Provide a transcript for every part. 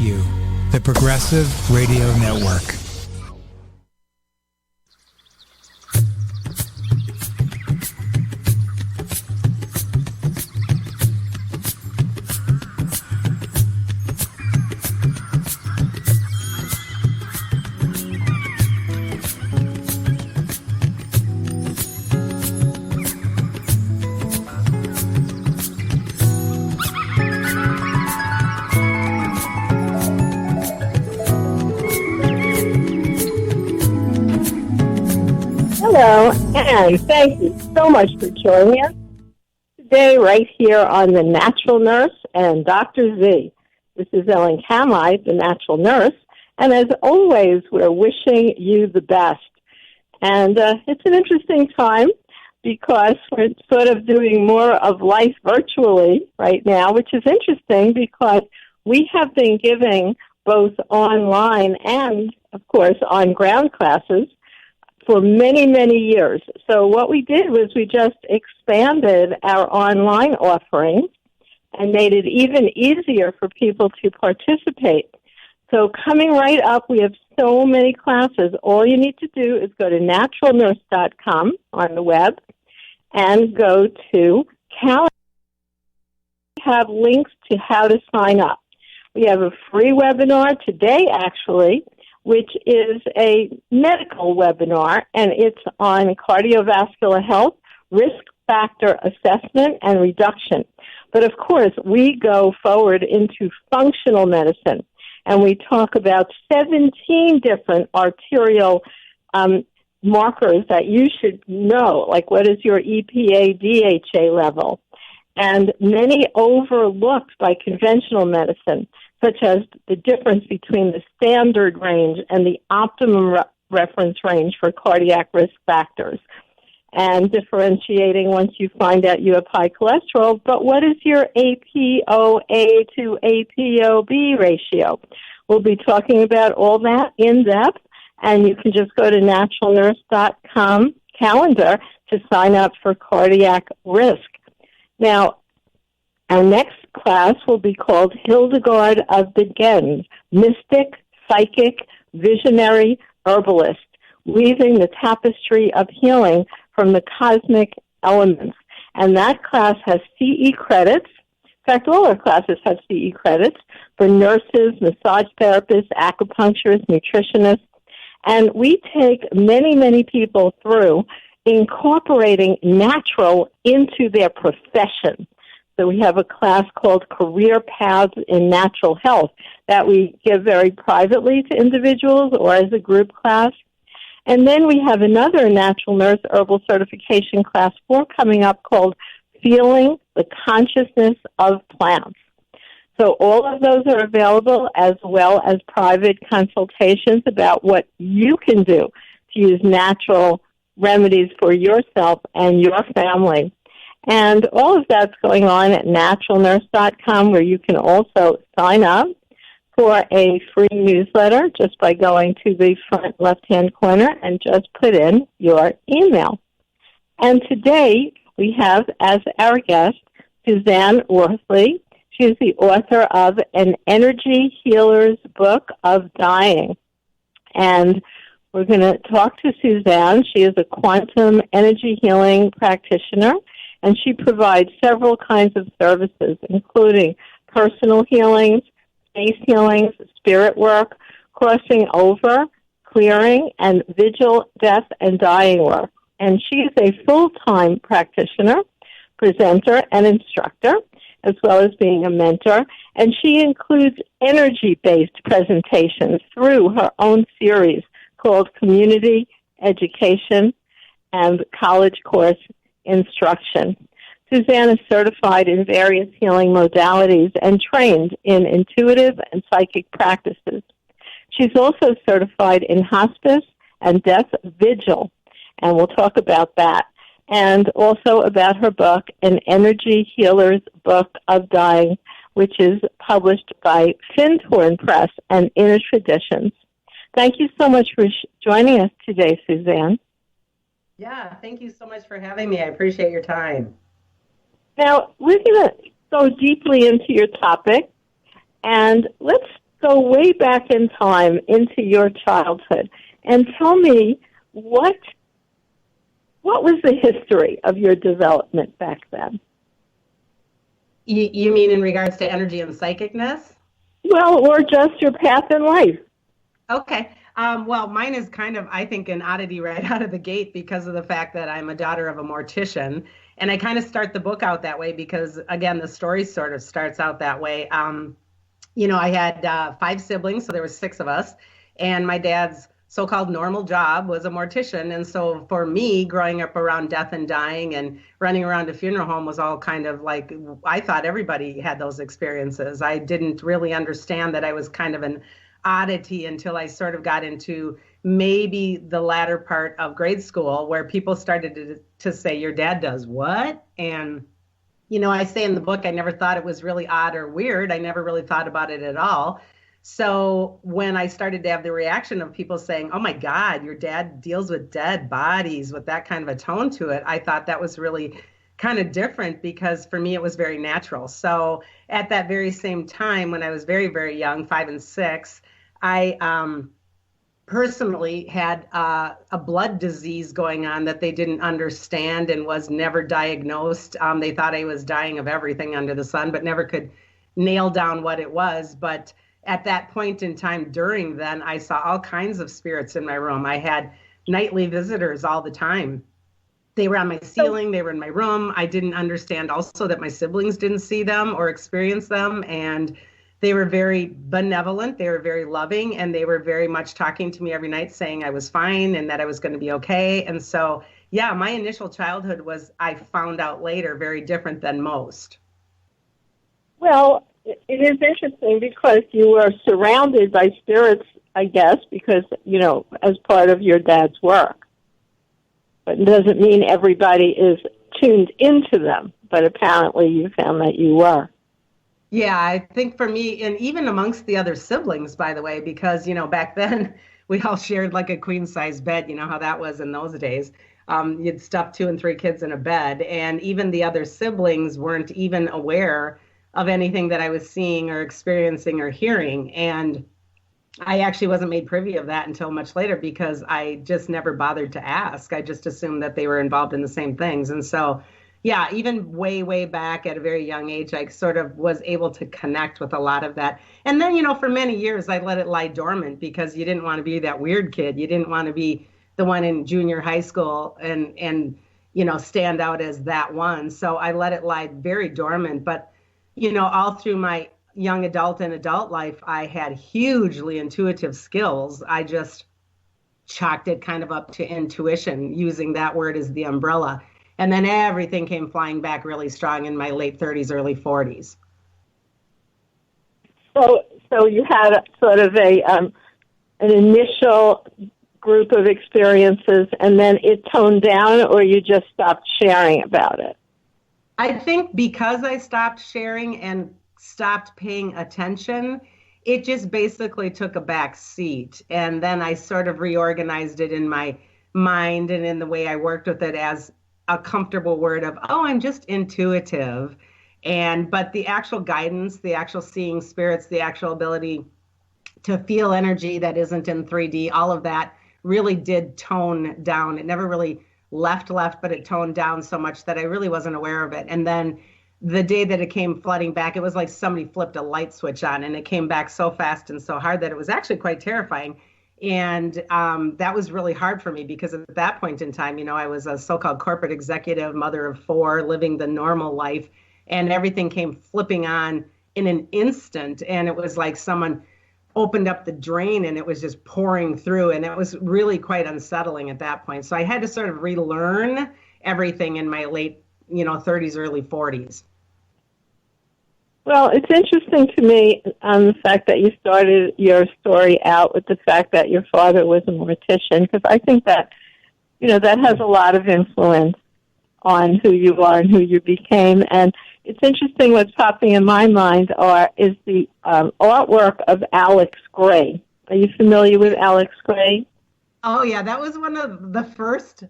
you, the Progressive Radio Network. Hello, and thank you so much for joining us today right here on The Natural Nurse and Dr. Z. This is Ellen Kamai, the Natural Nurse, and as always, we're wishing you the best. And it's an interesting time because we're sort of doing more of life virtually right now, which is interesting because we have been giving both online and, of course, on-ground classes for many, many years. So what we did was we just expanded our online offerings and made it even easier for people to participate. So coming right up, we have so many classes. All you need to do is go to naturalnurse.com on the web and go to calendar. We have links to how to sign up. We have a free webinar today, actually, which is a medical webinar, and it's on cardiovascular health, risk factor assessment, and reduction. But of course, we go forward into functional medicine, and we talk about 17 different arterial markers that you should know, like what is your EPA-DHA level, and many overlooked by conventional medicine, such as the difference between the standard range and the optimum reference range for cardiac risk factors, and differentiating once you find out you have high cholesterol, but what is your APOA to APOB ratio? We'll be talking about all that in depth, and you can just go to naturalnurse.com calendar to sign up for cardiac risk. Now, our next class will be called Hildegard of the Gens, Mystic, Psychic, Visionary, Herbalist, Weaving the Tapestry of Healing from the Cosmic Elements. And that class has CE credits. In fact, all our classes have CE credits for nurses, massage therapists, acupuncturists, nutritionists. And we take many, many people through incorporating natural into their profession. So we have a class called Career Paths in Natural Health that we give very privately to individuals or as a group class. And then we have another Natural Nurse Herbal Certification Class 4 coming up called Feeling the Consciousness of Plants. So all of those are available, as well as private consultations about what you can do to use natural remedies for yourself and your family. And all of that's going on at naturalnurse.com, where you can also sign up for a free newsletter just by going to the front left-hand corner and just put in your email. And today we have as our guest Suzanne Worthley. She is the author of An Energy Healer's Book of Dying. And we're going to talk to Suzanne. She is a quantum energy healing practitioner, and she provides several kinds of services, including personal healings, space healings, spirit work, crossing over, clearing, and vigil, death, and dying work. And she is a full-time practitioner, presenter, and instructor, as well as being a mentor. And she includes energy-based presentations through her own series called Community Education and College Course Instruction. Suzanne is certified in various healing modalities and trained in intuitive and psychic practices. She's also certified in hospice and death vigil, and we'll talk about that, and also about her book, An Energy Healer's Book of Dying, which is published by Findhorn Press and Inner Traditions. Thank you so much for joining us today, Suzanne. Yeah, thank you so much for having me. I appreciate your time. Now, we're going to go deeply into your topic, and let's go way back in time into your childhood and tell me what was the history of your development back then? You mean in regards to energy and psychicness? Well, or just your path in life. Okay. Well, mine is kind of, I think, an oddity right out of the gate because of the fact that I'm a daughter of a mortician. And I kind of start the book out that way because, again, the story sort of starts out that way. I had 5 siblings, so there was 6 of us. And my dad's so-called normal job was a mortician. And so for me, growing up around death and dying and running around a funeral home was all kind of like, I thought everybody had those experiences. I didn't really understand that I was kind of an oddity until I sort of got into maybe the latter part of grade school where people started to say, your dad does what? And, I say in the book, I never thought it was really odd or weird. I never really thought about it at all. So when I started to have the reaction of people saying, oh my God, your dad deals with dead bodies with that kind of a tone to it, I thought that was really kind of different because for me, it was very natural. So at that very same time, when I was very, very young, 5 and 6, I personally had a blood disease going on that they didn't understand and was never diagnosed. They thought I was dying of everything under the sun, but never could nail down what it was. But at that point in time during then, I saw all kinds of spirits in my room. I had nightly visitors all the time. They were on my ceiling, they were in my room. I didn't understand also that my siblings didn't see them or experience them. And they were very benevolent, they were very loving, and they were very much talking to me every night saying I was fine and that I was going to be okay. And so, yeah, my initial childhood was, I found out later, very different than most. Well, it is interesting because you were surrounded by spirits, I guess, because, as part of your dad's work. But it doesn't mean everybody is tuned into them, but apparently you found that you were. Yeah, I think for me, and even amongst the other siblings, by the way, because, back then we all shared like a queen size bed, how that was in those days. You'd stuff 2 and 3 kids in a bed, and even the other siblings weren't even aware of anything that I was seeing or experiencing or hearing. And I actually wasn't made privy of that until much later because I just never bothered to ask. I just assumed that they were involved in the same things. And so, yeah, even way, way back at a very young age, I sort of was able to connect with a lot of that. And then, for many years, I let it lie dormant because you didn't want to be that weird kid. You didn't want to be the one in junior high school and stand out as that one. So I let it lie very dormant. But all through my young adult and adult life, I had hugely intuitive skills. I just chalked it kind of up to intuition, using that word as the umbrella. And then everything came flying back really strong in my late 30s, early 40s. So you had sort of an initial group of experiences, and then it toned down, or you just stopped sharing about it? I think because I stopped sharing and stopped paying attention, it just basically took a back seat. And then I sort of reorganized it in my mind and in the way I worked with it as a comfortable word of, oh, I'm just intuitive. But the actual guidance, the actual seeing spirits, the actual ability to feel energy that isn't in 3D, all of that really did tone down. It never really left, but it toned down so much that I really wasn't aware of it. And then the day that it came flooding back, it was like somebody flipped a light switch on, and it came back so fast and so hard that it was actually quite terrifying. And that was really hard for me because at that point in time, I was a so-called corporate executive, mother of 4, living the normal life, and everything came flipping on in an instant. And it was like someone opened up the drain and it was just pouring through, and it was really quite unsettling at that point. So I had to sort of relearn everything in my late, 30s, early 40s. Well, it's interesting to me the fact that you started your story out with the fact that your father was a mortician, because I think that, that has a lot of influence on who you are and who you became. And it's interesting what's popping in my mind is the artwork of Alex Gray. Are you familiar with Alex Gray? Oh, yeah. That was one of the first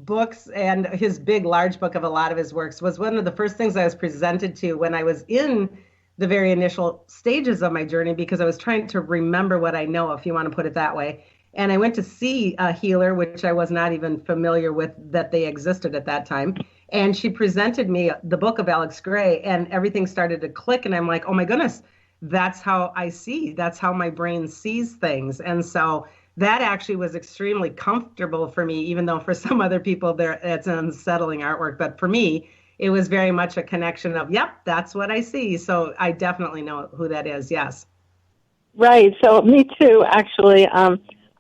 books, and his big, large book of a lot of his works was one of the first things I was presented to when I was in the very initial stages of my journey because I was trying to remember what I know, if you want to put it that way. And I went to see a healer, which I was not even familiar with that they existed at that time. And she presented me the book of Alex Gray, and everything started to click. And I'm like, oh my goodness, that's how I see. That's how my brain sees things. And so that actually was extremely comfortable for me, even though for some other people there it's unsettling artwork. But for me, it was very much a connection of, yep, that's what I see. So I definitely know who that is. Yes. Right. So me too, actually.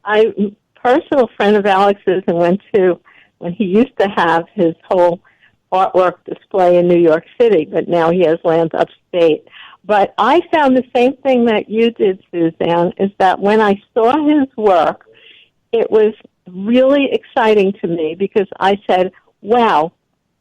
I personal friend of Alex's and went to when he used to have his whole artwork display in New York City, but now he has lands upstate. But I found the same thing that you did, Suzanne, is that when I saw his work, it was really exciting to me because I said, wow,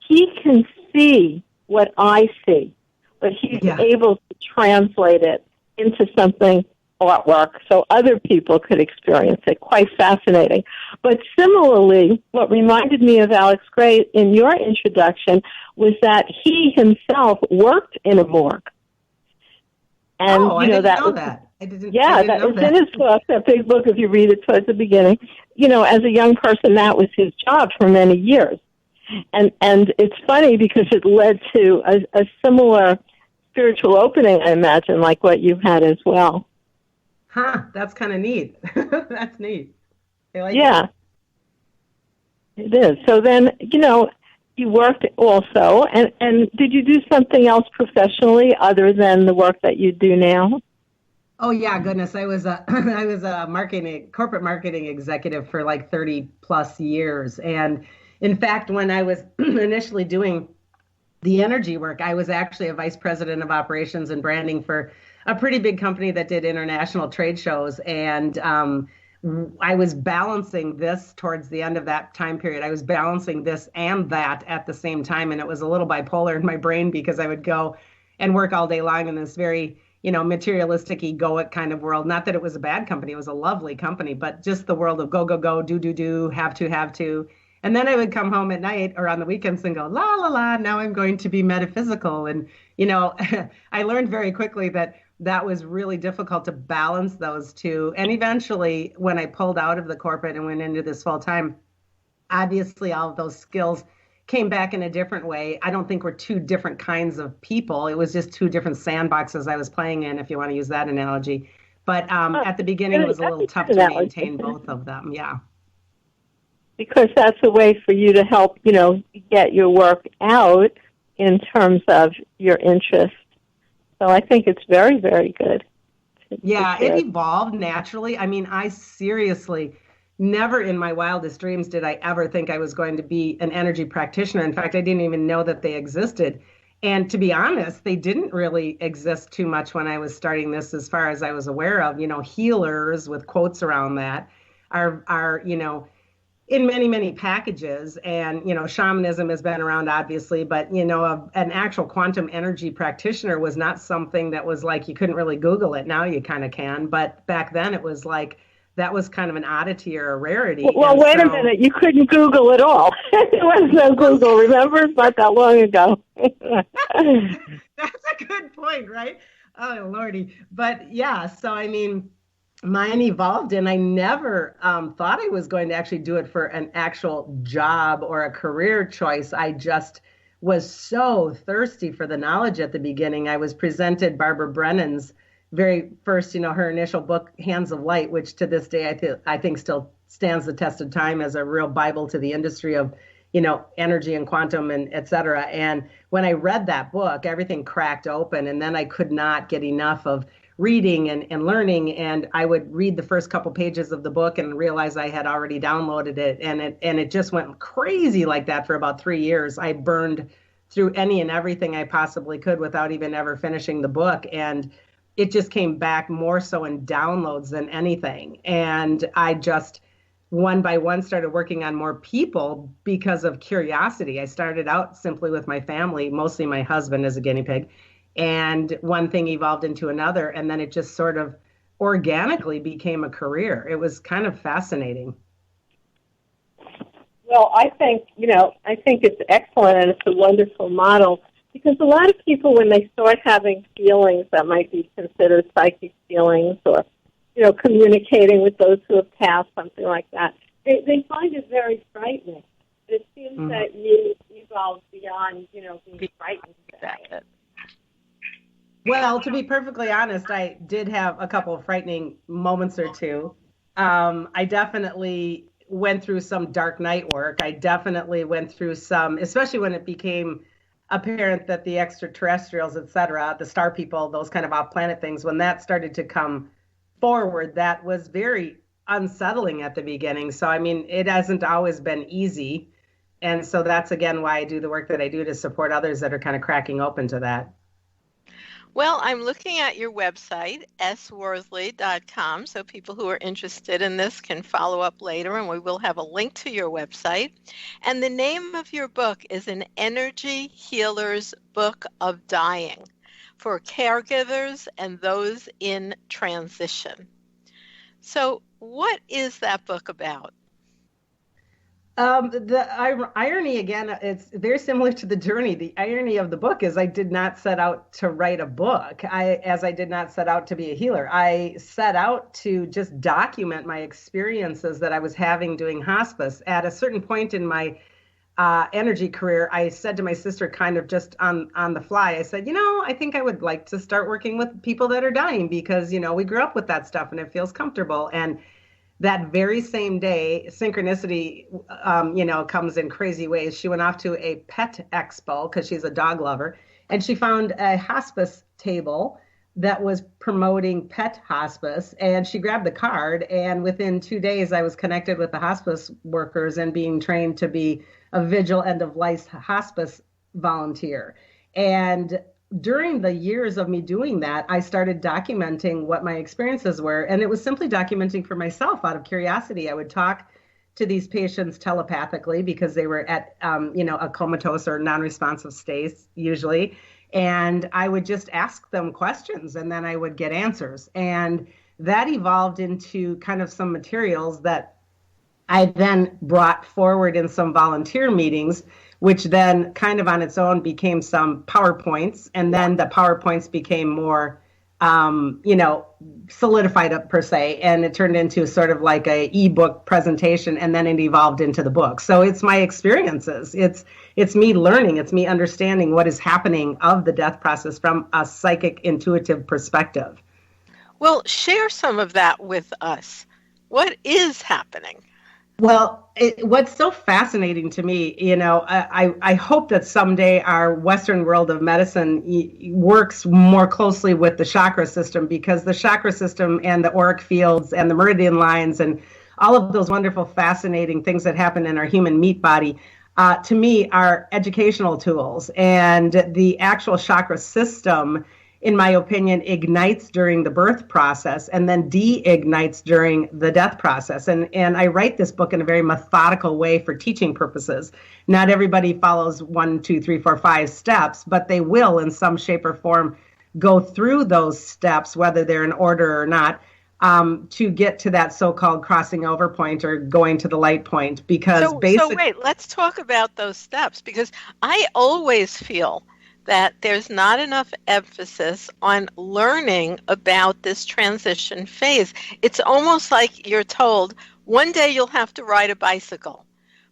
he can see what I see, but he's able to translate it into something artwork so other people could experience it. Quite fascinating. But similarly, what reminded me of Alex Gray in your introduction was that he himself worked in a morgue. And I didn't know that. I didn't know it's in his book, that big book, if you read it towards the beginning. As a young person, that was his job for many years. And it's funny because it led to a similar spiritual opening, I imagine, like what you've had as well. Huh, that's kind of neat. That's neat. I like it is. So then, you worked also, and did you do something else professionally other than the work that you do now? Oh yeah, goodness. I was a corporate marketing executive for like 30 plus years. And in fact, when I was initially doing the energy work, I was actually a vice president of operations and branding for a pretty big company that did international trade shows. And I was balancing this towards the end of that time period. I was balancing this and that at the same time. And it was a little bipolar in my brain because I would go and work all day long in this very, materialistic, egoic kind of world. Not that it was a bad company. It was a lovely company, but just the world of go, go, go, do, have to. And then I would come home at night or on the weekends and go, la, la, la, now I'm going to be metaphysical. And, I learned very quickly that was really difficult to balance those two. And eventually, when I pulled out of the corporate and went into this full time, obviously all of those skills came back in a different way. I don't think we're two different kinds of people. It was just two different sandboxes I was playing in, if you want to use that analogy. But at the beginning, it was a little tough to maintain both of them. Yeah. Because that's a way for you to help, get your work out in terms of your interest. So I think it's very, very good. Yeah, it evolved naturally. I mean, I seriously, never in my wildest dreams did I ever think I was going to be an energy practitioner. In fact, I didn't even know that they existed. And to be honest, they didn't really exist too much when I was starting this, as far as I was aware of. Healers with quotes around that are in many, many packages. And, shamanism has been around, obviously, but, an actual quantum energy practitioner was not something that was like, you couldn't really Google it. Now you kind of can. But back then it was like, that was kind of an oddity or a rarity. Well, wait a minute. You couldn't Google at all. There was no Google, remember? It's not that long ago. That's a good point, right? Oh, Lordy. But yeah, so I mean, mine evolved, and I never thought I was going to actually do it for an actual job or a career choice. I just was so thirsty for the knowledge at the beginning. I was presented Barbara Brennan's very first, her initial book, Hands of Light, which to this day I think still stands the test of time as a real Bible to the industry of, energy and quantum and et cetera. And when I read that book, everything cracked open, and then I could not get enough of reading and learning. And I would read the first couple pages of the book and realize I had already downloaded it. And it just went crazy like that for about 3 years. I burned through any and everything I possibly could without even ever finishing the book. And it just came back more so in downloads than anything. And I just, one by one, started working on more people because of curiosity. I started out simply with my family, mostly my husband as a guinea pig. And one thing evolved into another. And then it just sort of organically became a career. It was kind of fascinating. Well, I think it's excellent, and it's a wonderful model Because a lot of people, when they start having feelings that might be considered psychic feelings or, communicating with those who have passed, something like that, they find it very frightening. It seems that you evolved beyond, being frightened. Exactly. Well, to be perfectly honest, I did have a couple of frightening moments or two. I definitely went through some dark night work. I definitely went through some, especially when it became apparent that the extraterrestrials, et cetera, the star people, those kind of off-planet things, when that started to come forward, that was very unsettling at the beginning. So, I mean, it hasn't always been easy. And so that's, again, why I do the work that I do, to support others that are kind of cracking open to that. Well, I'm looking at your website, sworthley.com, so people who are interested in this can follow up later, and we will have a link to your website. And the name of your book is An Energy Healer's Book of Dying for caregivers and those in transition. So what is that book about? The irony, again, it's very similar to the journey. The irony of the book is I did not set out to write a book, as I did not set out to be a healer. I set out to just document my experiences that I was having doing hospice. At a certain point in my energy career, I said to my sister, kind of just on the fly, I said, I think I would like to start working with people that are dying because, we grew up with that stuff and it feels comfortable. And that very same day, synchronicity, comes in crazy ways. She went off to a pet expo because she's a dog lover, and she found a hospice table that was promoting pet hospice, and she grabbed the card, and within 2 days, I was connected with the hospice workers and being trained to be a vigil end-of-life hospice volunteer. And during the years of me doing that, I started documenting what my experiences were. And it was simply documenting for myself out of curiosity. I would talk to these patients telepathically because they were at, a comatose or non-responsive state usually. And I would just ask them questions and then I would get answers. And that evolved into kind of some materials that I then brought forward in some volunteer meetings, which then kind of on its own became some PowerPoints. And then the PowerPoints became more, solidified up per se. And it turned into sort of like a ebook presentation. And then it evolved into the book. So it's my experiences. It's me learning. It's me understanding what is happening of the death process from a psychic intuitive perspective. Well, share some of that with us. What is happening? Well, what's so fascinating to me, I hope that someday our Western world of medicine works more closely with the chakra system, because the chakra system and the auric fields and the meridian lines and all of those wonderful, fascinating things that happen in our human meat body, to me, are educational tools. And the actual chakra system, in my opinion, ignites during the birth process and then de-ignites during the death process. And I write this book in a very methodical way for teaching purposes. Not everybody follows 1, 2, 3, 4, 5 steps, but they will in some shape or form go through those steps, whether they're in order or not, to get to that so-called crossing over point or going to the light point. Because So wait, let's talk about those steps, because I always feel that there's not enough emphasis on learning about this transition phase. It's almost like you're told, one day you'll have to ride a bicycle,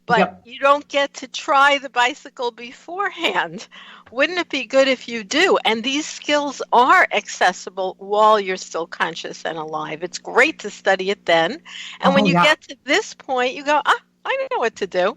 but you don't get to try the bicycle beforehand. Wouldn't it be good if you do? And these skills are accessible while you're still conscious and alive. It's great to study it then. And when you get to this point, you go, I know what to do.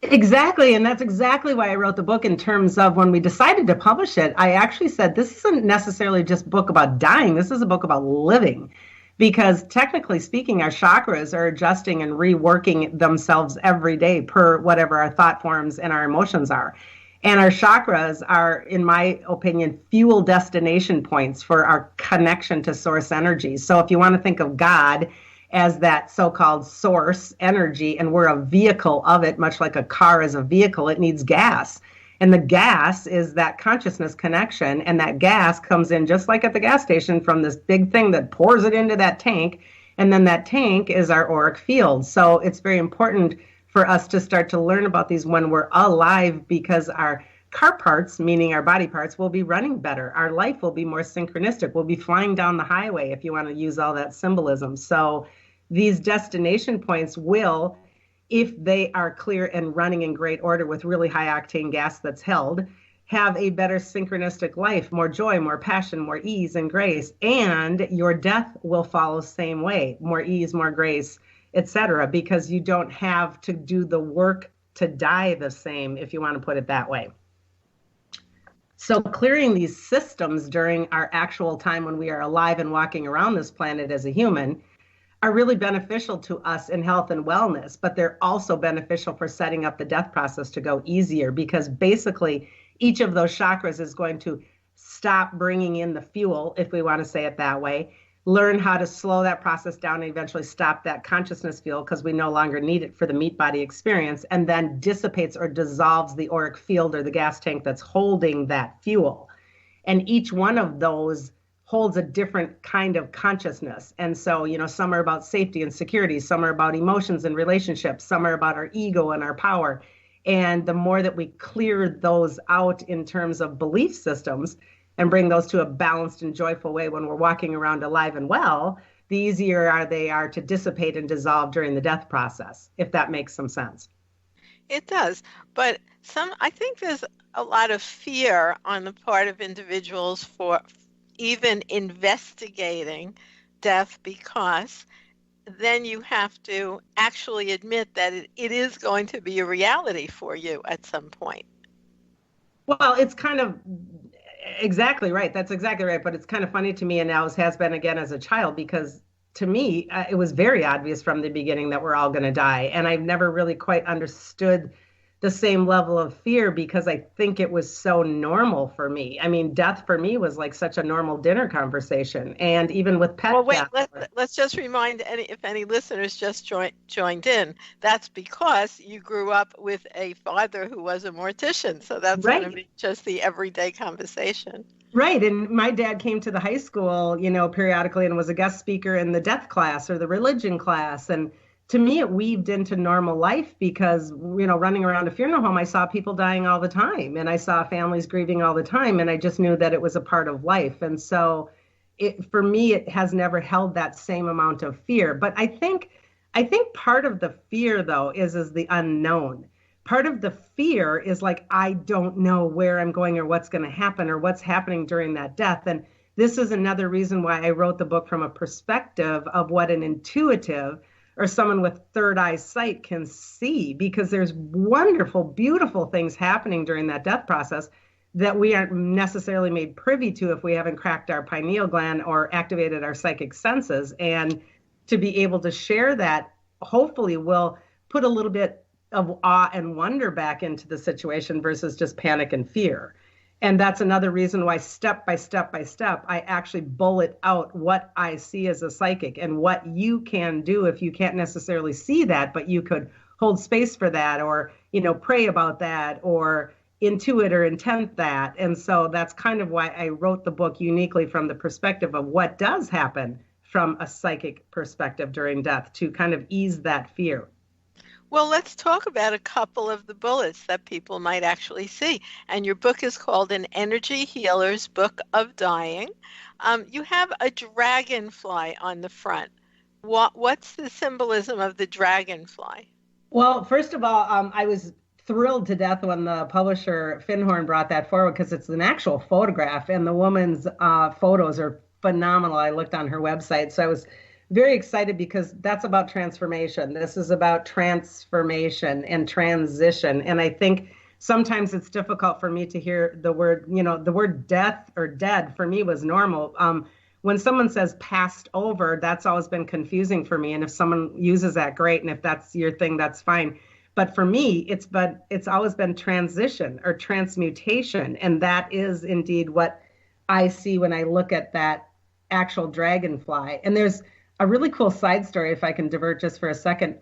Exactly. And that's exactly why I wrote the book. In terms of when we decided to publish it, I actually said, this isn't necessarily just a book about dying. This is a book about living, because technically speaking, our chakras are adjusting and reworking themselves every day per whatever our thought forms and our emotions are. And our chakras are, in my opinion, fuel destination points for our connection to source energy. So if you want to think of God as that so-called source energy, and we're a vehicle of it, much like a car is a vehicle, it needs gas. And the gas is that consciousness connection, and that gas comes in just like at the gas station from this big thing that pours it into that tank, and then that tank is our auric field. So it's very important for us to start to learn about these when we're alive, because our car parts, meaning our body parts, will be running better. Our life will be more synchronistic. We'll be flying down the highway, if you want to use all that symbolism. So these destination points will, if they are clear and running in great order with really high octane gas that's held, have a better synchronistic life, more joy, more passion, more ease and grace. And your death will follow the same way, more ease, more grace, etc., because you don't have to do the work to die the same, if you want to put it that way. So clearing these systems during our actual time when we are alive and walking around this planet as a human are really beneficial to us in health and wellness, but they're also beneficial for setting up the death process to go easier, because basically each of those chakras is going to stop bringing in the fuel, if we want to say it that way, learn how to slow that process down and eventually stop that consciousness fuel because we no longer need it for the meat body experience, and then dissipates or dissolves the auric field or the gas tank that's holding that fuel. And each one of those holds a different kind of consciousness. And so, some are about safety and security, some are about emotions and relationships, some are about our ego and our power. And the more that we clear those out in terms of belief systems and bring those to a balanced and joyful way when we're walking around alive and well, the easier they are to dissipate and dissolve during the death process, if that makes some sense. It does. But I think there's a lot of fear on the part of individuals for even investigating death, because then you have to actually admit that it is going to be a reality for you at some point. Well, it's kind of exactly right. That's exactly right. But it's kind of funny to me, and now has been again as a child, because to me, it was very obvious from the beginning that we're all going to die. And I've never really quite understood the same level of fear, because I think it was so normal for me. I mean, death for me was like such a normal dinner conversation. And even with pet death. Let's just remind if any listeners just joined in, that's because you grew up with a father who was a mortician. So that's right. Going to be just the everyday conversation. Right. And my dad came to the high school, periodically, and was a guest speaker in the death class or the religion class. And to me, it weaved into normal life because, running around a funeral home, I saw people dying all the time, and I saw families grieving all the time, and I just knew that it was a part of life. And so for me, it has never held that same amount of fear. But I think part of the fear, though, is the unknown. Part of the fear is like, I don't know where I'm going or what's going to happen or what's happening during that death. And this is another reason why I wrote the book from a perspective of what an intuitive or someone with third eye sight can see, because there's wonderful, beautiful things happening during that death process that we aren't necessarily made privy to if we haven't cracked our pineal gland or activated our psychic senses. And to be able to share that, hopefully will put a little bit of awe and wonder back into the situation versus just panic and fear. And that's another reason why step by step by step, I actually bullet out what I see as a psychic and what you can do if you can't necessarily see that, but you could hold space for that, or, pray about that, or intuit or intent that. And so that's kind of why I wrote the book uniquely from the perspective of what does happen from a psychic perspective during death to kind of ease that fear. Well, let's talk about a couple of the bullets that people might actually see. And your book is called An Energy Healer's Book of Dying. You have a dragonfly on the front. What's the symbolism of the dragonfly? Well, first of all, I was thrilled to death when the publisher Finhorn brought that forward, because it's an actual photograph, and the woman's photos are phenomenal. I looked on her website, so I was very excited, because that's about transformation. This is about transformation and transition. And I think sometimes it's difficult for me to hear the word, the word death or dead for me was normal. When someone says passed over, that's always been confusing for me. And if someone uses that, great. And if that's your thing, that's fine. But for me, it's always been transition or transmutation. And that is indeed what I see when I look at that actual dragonfly. And there's a really cool side story, if I can divert just for a second.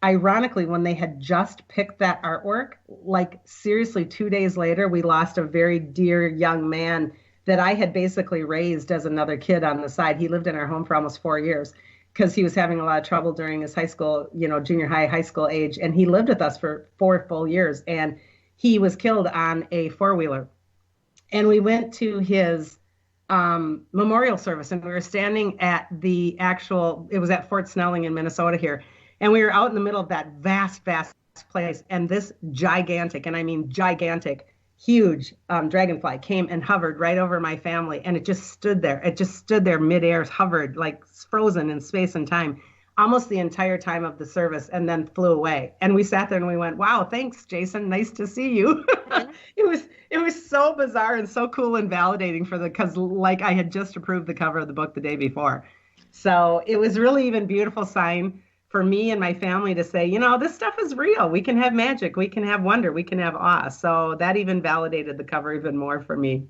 Ironically, when they had just picked that artwork, like seriously 2 days later, we lost a very dear young man that I had basically raised as another kid on the side. He lived in our home for almost 4 years because he was having a lot of trouble during his high school, junior high school age. And he lived with us for 4 full years. And he was killed on a four-wheeler. And we went to his memorial service, and we were standing at the actual, it was at Fort Snelling in Minnesota here. And we were out in the middle of that vast, vast place. And this gigantic, and I mean gigantic, huge dragonfly came and hovered right over my family. And it just stood there. It just stood there midair, hovered like frozen in space and time, almost the entire time of the service, and then flew away. And we sat there and we went, wow, thanks, Jason. Nice to see you. It was so bizarre and so cool and validating because like I had just approved the cover of the book the day before. So it was really even beautiful sign for me and my family to say, this stuff is real. We can have magic. We can have wonder. We can have awe. So that even validated the cover even more for me.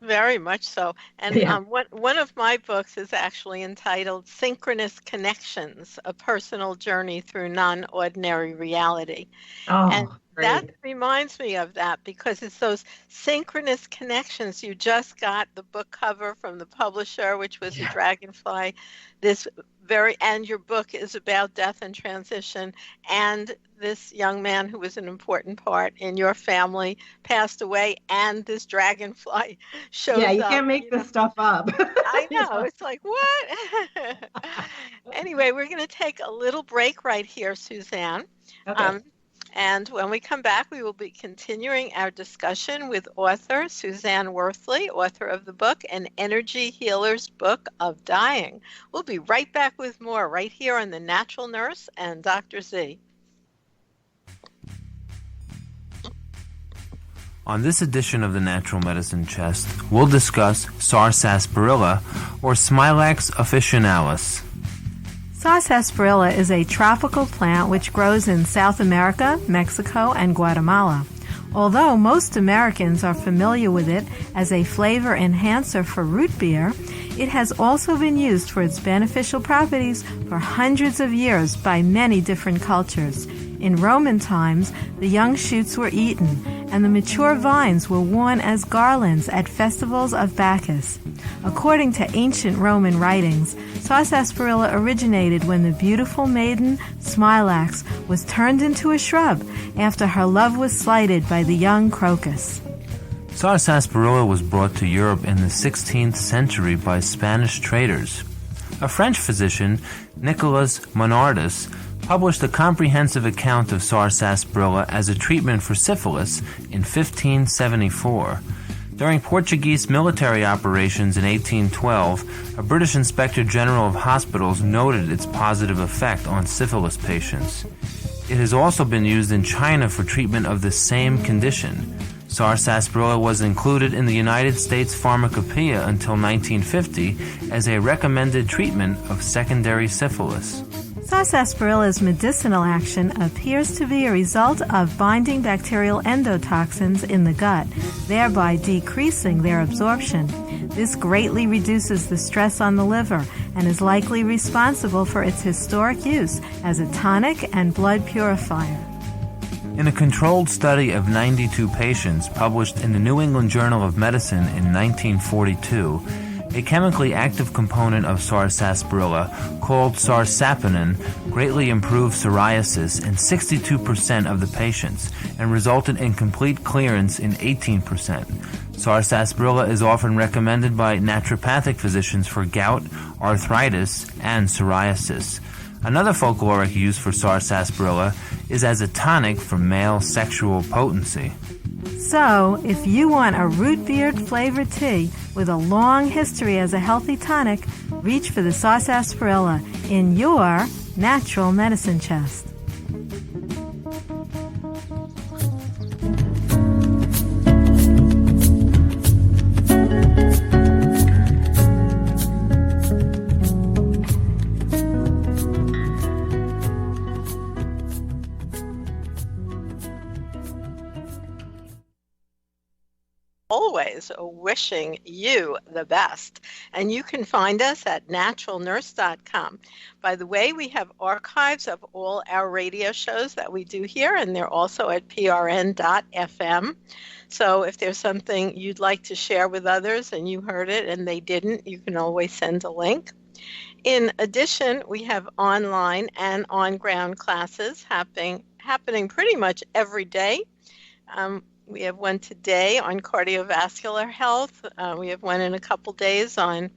Very much so. And Yeah. One of my books is actually entitled Synchronous Connections, A Personal Journey Through Non-Ordinary Reality. Oh, And great. that reminds me of that because it's those synchronous connections. You just got the book cover from the publisher, which was a dragonfly. And your book is about death and transition. And this young man who was an important part in your family passed away, and this dragonfly shows up. Yeah, you can't make this stuff up. I know. It's like, what? Anyway, we're going to take a little break right here, Suzanne. Okay. And when we come back, we will be continuing our discussion with author Suzanne Worthley, author of the book, An Energy Healer's Book of Dying. We'll be right back with more right here on The Natural Nurse and Dr. Z. On this edition of the Natural Medicine Chest, we'll discuss sarsaparilla, or Smilax officinalis. Sarsaparilla is a tropical plant which grows in South America, Mexico, and Guatemala. Although most Americans are familiar with it as a flavor enhancer for root beer, it has also been used for its beneficial properties for hundreds of years by many different cultures. In Roman times, the young shoots were eaten, and the mature vines were worn as garlands at festivals of Bacchus. According to ancient Roman writings, sarsaparilla originated when the beautiful maiden Smilax was turned into a shrub after her love was slighted by the young crocus. Sarsaparilla was brought to Europe in the 16th century by Spanish traders. A French physician, Nicolas Monardus, published a comprehensive account of sarsaparilla as a treatment for syphilis in 1574. During Portuguese military operations in 1812, a British Inspector General of Hospitals noted its positive effect on syphilis patients. It has also been used in China for treatment of the same condition. Sarsaparilla was included in the United States Pharmacopoeia until 1950 as a recommended treatment of secondary syphilis. Sarsasparilla's medicinal action appears to be a result of binding bacterial endotoxins in the gut, thereby decreasing their absorption. This greatly reduces the stress on the liver and is likely responsible for its historic use as a tonic and blood purifier. In a controlled study of 92 patients published in the New England Journal of Medicine in 1942, a chemically active component of sarsaparilla called sarsapanin greatly improved psoriasis in 62% of the patients and resulted in complete clearance in 18%. Sarsaparilla is often recommended by naturopathic physicians for gout, arthritis, and psoriasis. Another folkloric use for sarsaparilla is as a tonic for male sexual potency. So, if you want a root beer flavored tea with a long history as a healthy tonic, reach for the sarsaparilla in your natural medicine chest. Always wishing you the best. And you can find us at naturalnurse.com. By the way, we have archives of all our radio shows that we do here, and they're also at prn.fm. So if there's something you'd like to share with others and you heard it and they didn't, you can always send a link. In addition, we have online and on-ground classes happening pretty much every day. We have one today on cardiovascular health. We have one in a couple days on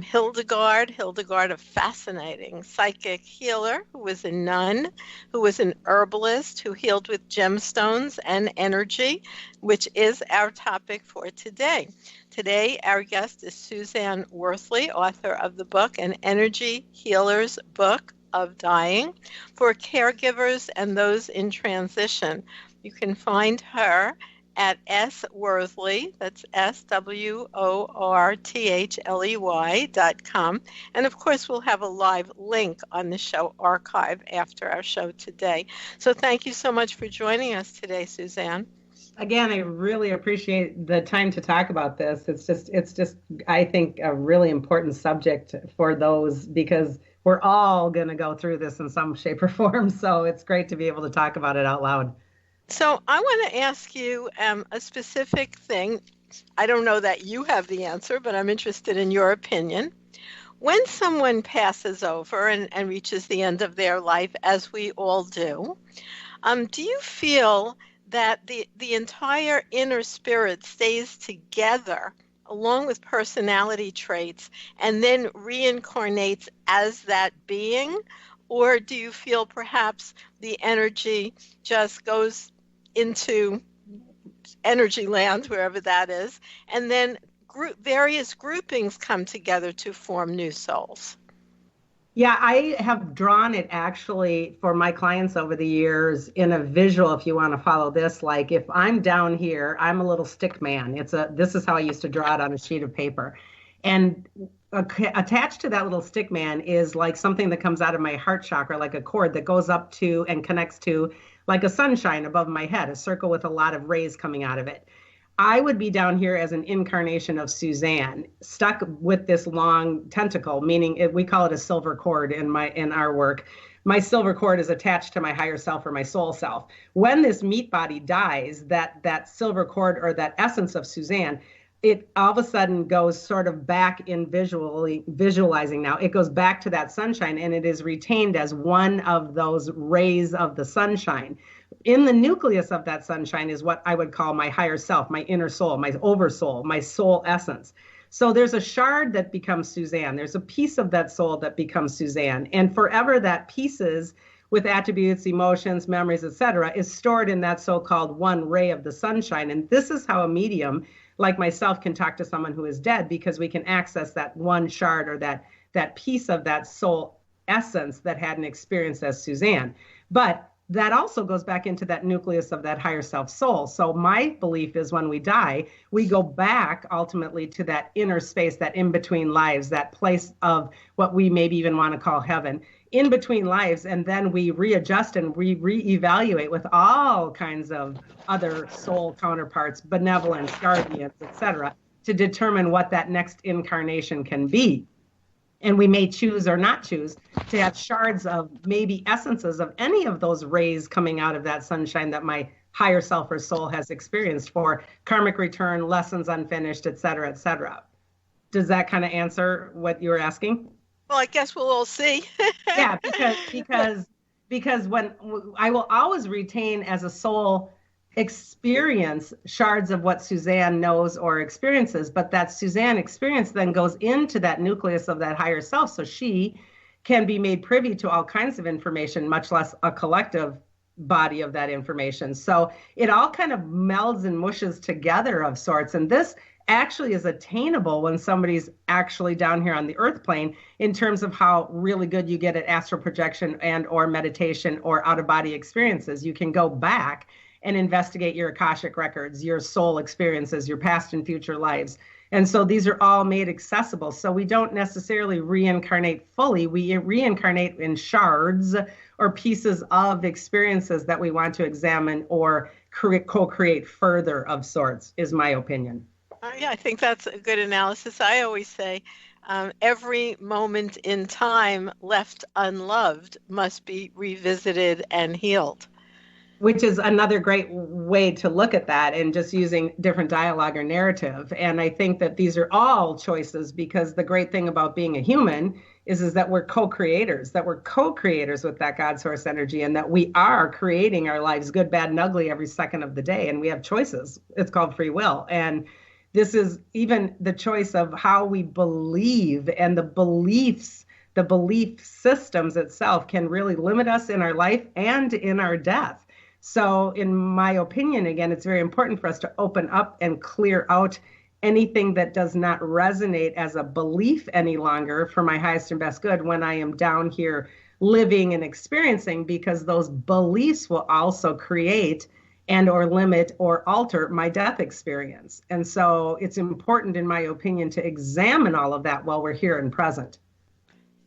Hildegard, a fascinating psychic healer who was a nun, who was an herbalist, who healed with gemstones and energy, which is our topic for today. Today, our guest is Suzanne Worthley, author of the book, An Energy Healer's Book of Dying, for caregivers and those in transition. You can find her at Worthley, that's SWORTHLEY.com. And of course, we'll have a live link on the show archive after our show today. So thank you so much for joining us today, Suzanne. Again, I really appreciate the time to talk about this. It's just, I think, a really important subject for those, because we're all going to go through this in some shape or form. So it's great to be able to talk about it out loud. So I want to ask you a specific thing. I don't know that you have the answer, but I'm interested in your opinion. When someone passes over and reaches the end of their life, as we all do you feel that the entire inner spirit stays together along with personality traits and then reincarnates as that being? Or do you feel perhaps the energy just goes into energy land, wherever that is, and then various groupings come together to form new souls? Yeah, I have drawn it actually for my clients over the years in a visual, if you want to follow this. Like if I'm down here, I'm a little stick man. This is how I used to draw it on a sheet of paper. And attached to that little stick man is like something that comes out of my heart chakra, like a cord that goes up to and connects to like a sunshine above my head, a circle with a lot of rays coming out of it. I would be down here as an incarnation of Suzanne, stuck with this long tentacle, meaning we call it a silver cord in our work. My silver cord is attached to my higher self or my soul self. When this meat body dies, that silver cord or that essence of Suzanne, it all of a sudden goes sort of back in visualizing now. It goes back to that sunshine, and it is retained as one of those rays of the sunshine. In the nucleus of that sunshine is what I would call my higher self, my inner soul, my oversoul, my soul essence. So there's a shard that becomes Suzanne. There's a piece of that soul that becomes Suzanne. And forever that pieces with attributes, emotions, memories, etc., is stored in that so-called one ray of the sunshine. And this is how a medium like myself can talk to someone who is dead, because we can access that one shard or that piece of that soul essence that had an experience as Suzanne. But that also goes back into that nucleus of that higher self soul. So my belief is when we die, we go back ultimately to that inner space, that in between lives, that place of what we maybe even want to call heaven, in between lives. And then we readjust and we reevaluate with all kinds of other soul counterparts, benevolence, guardians, etc., to determine what that next incarnation can be. And we may choose or not choose to have shards of maybe essences of any of those rays coming out of that sunshine that my higher self or soul has experienced for karmic return, lessons unfinished, et cetera, et cetera. Does that kind of answer what you were asking? Well, I guess we'll all see. Yeah, because when I will always retain as a soul experience shards of what Suzanne knows or experiences, but that Suzanne experience then goes into that nucleus of that higher self, so she can be made privy to all kinds of information, much less a collective body of that information. So it all kind of melds and mushes together of sorts, and this actually is attainable when somebody's actually down here on the earth plane, in terms of how really good you get at astral projection and or meditation or out-of-body experiences. You can go back and investigate your Akashic records, your soul experiences, your past and future lives. And so these are all made accessible. So we don't necessarily reincarnate fully. We reincarnate in shards or pieces of experiences that we want to examine or co-create further of sorts, is my opinion. Yeah, I think that's a good analysis. I always say every moment in time left unloved must be revisited and healed. which is another great way to look at that, and just using different dialogue or narrative. And I think that these are all choices, because the great thing about being a human is that we're co-creators, with that God source energy, and that we are creating our lives, good, bad, and ugly, every second of the day. And we have choices. It's called free will. And this is even the choice of how we believe, and the belief systems itself can really limit us in our life and in our death. So in my opinion, again, it's very important for us to open up and clear out anything that does not resonate as a belief any longer for my highest and best good when I am down here living and experiencing, because those beliefs will also create and or limit or alter my death experience. And so it's important, in my opinion, to examine all of that while we're here and present.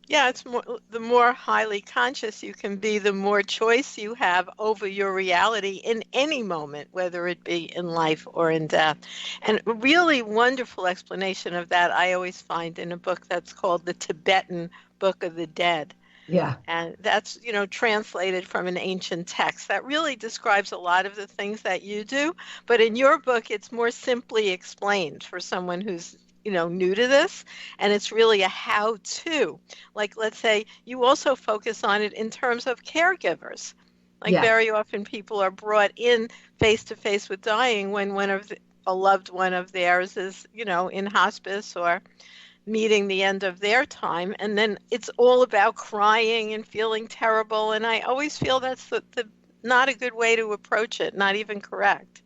Yeah, it's more, the more highly conscious you can be, the more choice you have over your reality in any moment, whether it be in life or in death. And a really wonderful explanation of that I always find in a book that's called The Tibetan Book of the Dead. Yeah. And that's, translated from an ancient text that really describes a lot of the things that you do. But in your book, it's more simply explained for someone who's new to this, and it's really a how-to. Like, let's say you also focus on it in terms of caregivers. Like, very often people are brought in face-to-face with dying when a loved one of theirs is, in hospice or meeting the end of their time, and then it's all about crying and feeling terrible. And I always feel that's the not a good way to approach it, not even correct.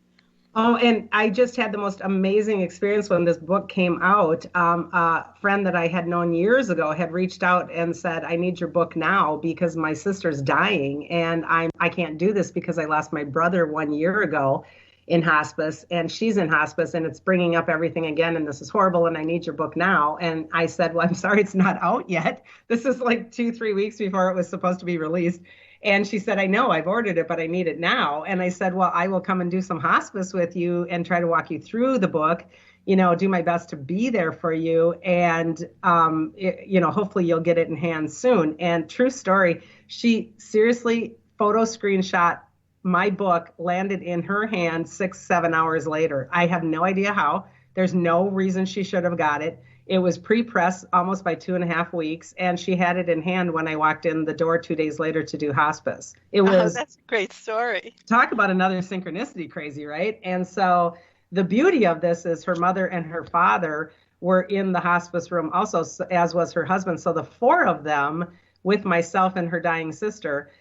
Oh, and I just had the most amazing experience when this book came out. A friend that I had known years ago had reached out and said, I need your book now because my sister's dying, and I can't do this because I lost my brother 1 year ago in hospice, and she's in hospice, and it's bringing up everything again, and this is horrible, and I need your book now. And I said, well, I'm sorry, it's not out yet. This is like 2-3 weeks before it was supposed to be released. And she said, I know, I've ordered it, but I need it now. And I said, well, I will come and do some hospice with you and try to walk you through the book, do my best to be there for you. And, hopefully you'll get it in hand soon. And true story, she seriously photo screenshot my book, landed in her hand 6-7 hours later. I have no idea how. There's no reason she should have got it. It was pre-press almost by 2.5 weeks, and she had it in hand when I walked in the door 2 days later to do hospice. It was that's a great story. Talk about another synchronicity, crazy, right? And so the beauty of this is her mother and her father were in the hospice room also, as was her husband. So the four of them, with myself and her dying sister,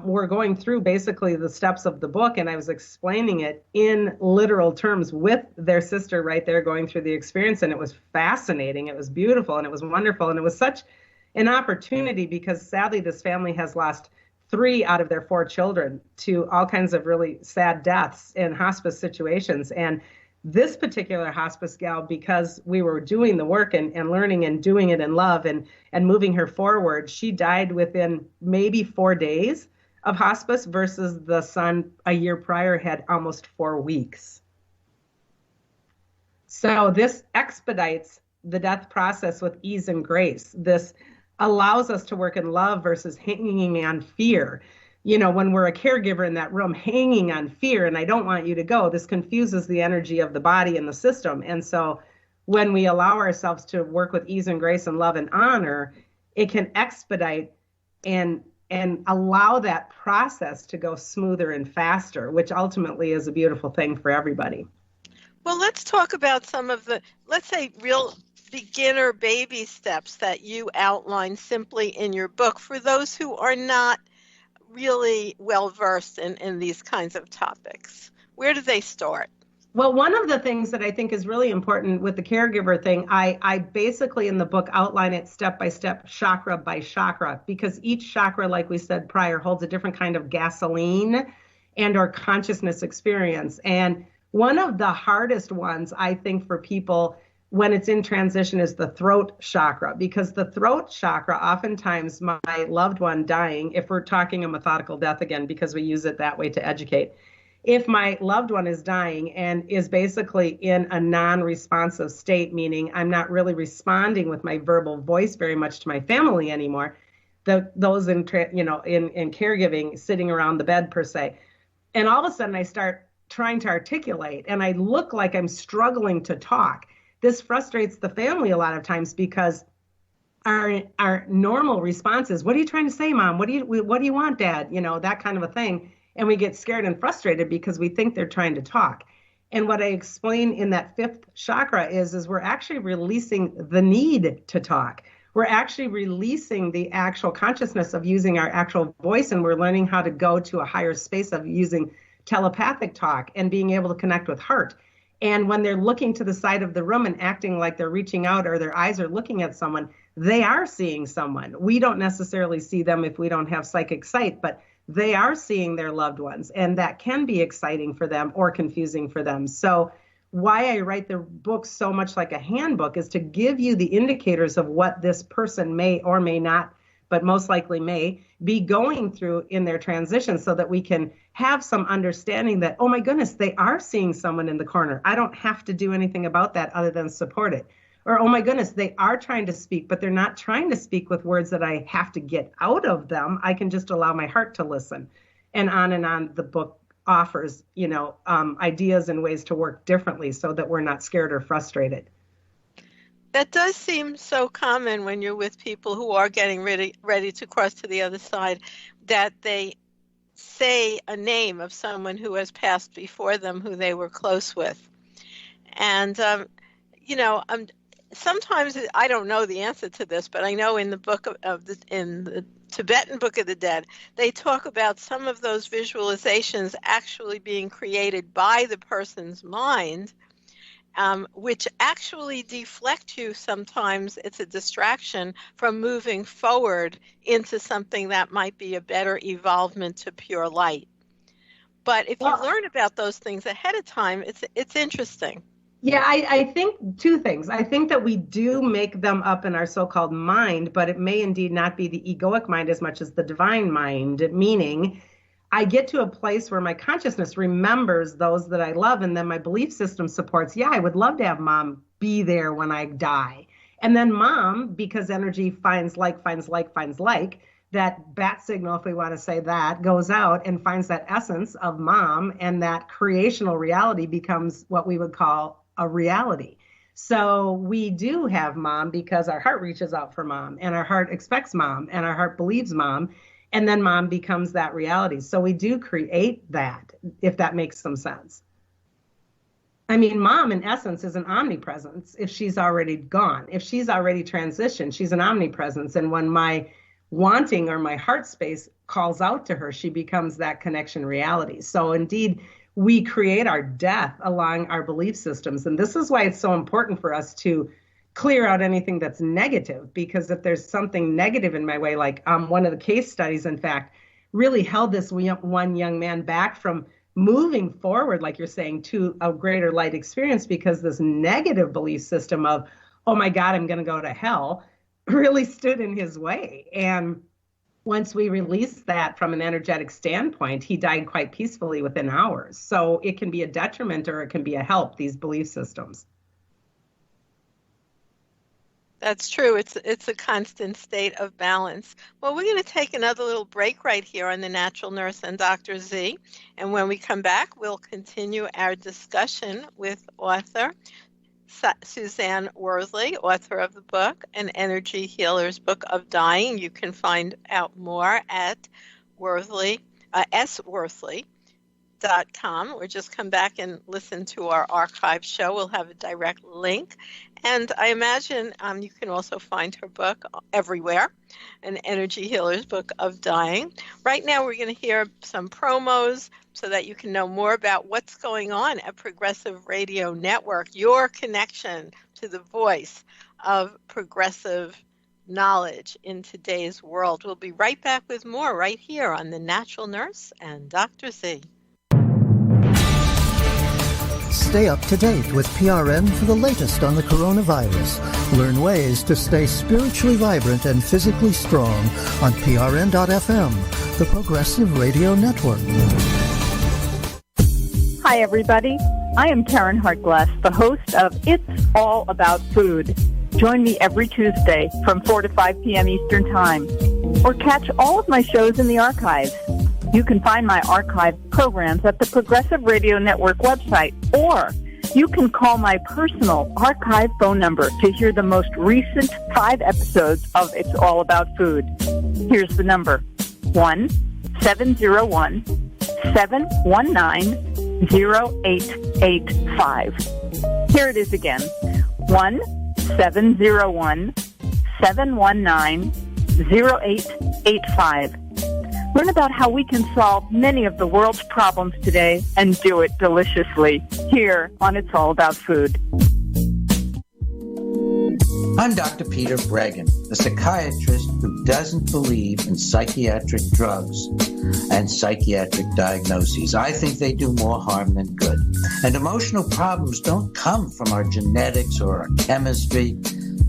were going through basically the steps of the book, and I was explaining it in literal terms with their sister right there going through the experience, and it was fascinating. It was beautiful, and it was wonderful, and it was such an opportunity because sadly this family has lost 3 out of their 4 children to all kinds of really sad deaths in hospice situations. And this particular hospice gal, because we were doing the work and learning and doing it in love and moving her forward, she died within maybe 4 days of hospice versus the son a year prior had almost 4 weeks. So this expedites the death process with ease and grace. This allows us to work in love versus hanging on fear. When we're a caregiver in that room, hanging on fear, and I don't want you to go, this confuses the energy of the body and the system. And so when we allow ourselves to work with ease and grace and love and honor, it can expedite and allow that process to go smoother and faster, which ultimately is a beautiful thing for everybody. Well, let's talk about some of the, let's say, real beginner baby steps that you outline simply in your book for those who are not really well-versed in these kinds of topics. Where do they start? Well, one of the things that I think is really important with the caregiver thing, I basically in the book outline it step by step, chakra by chakra, because each chakra, like we said prior, holds a different kind of gasoline and or consciousness experience. And one of the hardest ones, I think, for people when it's in transition is the throat chakra, because the throat chakra, oftentimes my loved one dying, if we're talking a methodical death again, because we use it that way to educate, if my loved one is dying and is basically in a non-responsive state, meaning I'm not really responding with my verbal voice very much to my family anymore, those in caregiving, sitting around the bed per se, And all of a sudden I start trying to articulate and I look like I'm struggling to talk. This frustrates the family a lot of times because our normal response is, what are you trying to say, Mom? What do you want, Dad? You know, that kind of a thing. And we get scared and frustrated because we think they're trying to talk. And what I explain in that fifth chakra is we're actually releasing the need to talk. We're actually releasing the actual consciousness of using our actual voice, and we're learning how to go to a higher space of using telepathic talk and being able to connect with heart. And when they're looking to the side of the room and acting like they're reaching out or their eyes are looking at someone, they are seeing someone. We don't necessarily see them if we don't have psychic sight, but they are seeing their loved ones, and that can be exciting for them or confusing for them. So why I write the book so much like a handbook is to give you the indicators of what this person may or may not, but most likely may be going through in their transition, so that we can have some understanding that, oh my goodness, they are seeing someone in the corner. I don't have to do anything about that other than support it. Or, oh my goodness, they are trying to speak, but they're not trying to speak with words that I have to get out of them. I can just allow my heart to listen. And on the book offers, ideas and ways to work differently so that we're not scared or frustrated. That does seem so common when you're with people who are getting ready to cross to the other side, that they say a name of someone who has passed before them who they were close with. And, sometimes I don't know the answer to this, but I know in the book in the Tibetan Book of the Dead, they talk about some of those visualizations actually being created by the person's mind, which actually deflect you sometimes. It's a distraction from moving forward into something that might be a better evolvement to pure light. But if you learn about those things ahead of time, it's interesting. Yeah, I think two things. I think that we do make them up in our so-called mind, but it may indeed not be the egoic mind as much as the divine mind, meaning I get to a place where my consciousness remembers those that I love, and then my belief system supports, yeah, I would love to have Mom be there when I die. And then Mom, because energy finds like, that bat signal, if we want to say that, goes out and finds that essence of Mom, and that creational reality becomes what we would call a reality. So we do have Mom because our heart reaches out for Mom, and our heart expects Mom, and our heart believes Mom, and then Mom becomes that reality. So we do create that, if that makes some sense. I mean, Mom in essence is an omnipresence if she's already gone. If she's already transitioned, she's an omnipresence. And when my wanting or my heart space calls out to her, she becomes that connection reality. So indeed, we create our death along our belief systems. And this is why it's so important for us to clear out anything that's negative, because if there's something negative in my way, like one of the case studies, in fact, really held this one young man back from moving forward, like you're saying, to a greater light experience, because this negative belief system of, oh my God, I'm going to go to hell, really stood in his way. And once we released that from an energetic standpoint, he died quite peacefully within hours. So it can be a detriment or it can be a help, these belief systems. That's true. It's a constant state of balance. Well, we're going to take another little break right here on The Natural Nurse and Dr. Z. And when we come back, we'll continue our discussion with author Suzanne Worthley, author of the book, An Energy Healer's Book of Dying. You can find out more at Worthley, sworthley.com, or just come back and listen to our archive show. We'll have a direct link. And I imagine you can also find her book everywhere, An Energy Healer's Book of Dying. Right now, we're going to hear some promos so that you can know more about what's going on at Progressive Radio Network, your connection to the voice of progressive knowledge in today's world. We'll be right back with more right here on The Natural Nurse and Dr. Z. Stay up to date with PRN for the latest on the coronavirus. Learn ways to stay spiritually vibrant and physically strong on PRN.FM, the Progressive Radio Network. Hi, everybody. I am Karen Hartglass, the host of It's All About Food. Join me every Tuesday from 4 to 5 p.m. Eastern Time, or catch all of my shows in the archives. You can find my archived programs at the Progressive Radio Network website, or you can call my personal archive phone number to hear the most recent 5 episodes of It's All About Food. Here's the number, 1-701-719-0885. Here it is again, 1-701-719-0885. Learn about how we can solve many of the world's problems today and do it deliciously here on It's All About Food. I'm Dr. Peter Bregan, a psychiatrist who doesn't believe in psychiatric drugs and psychiatric diagnoses. I think they do more harm than good. And emotional problems don't come from our genetics or our chemistry.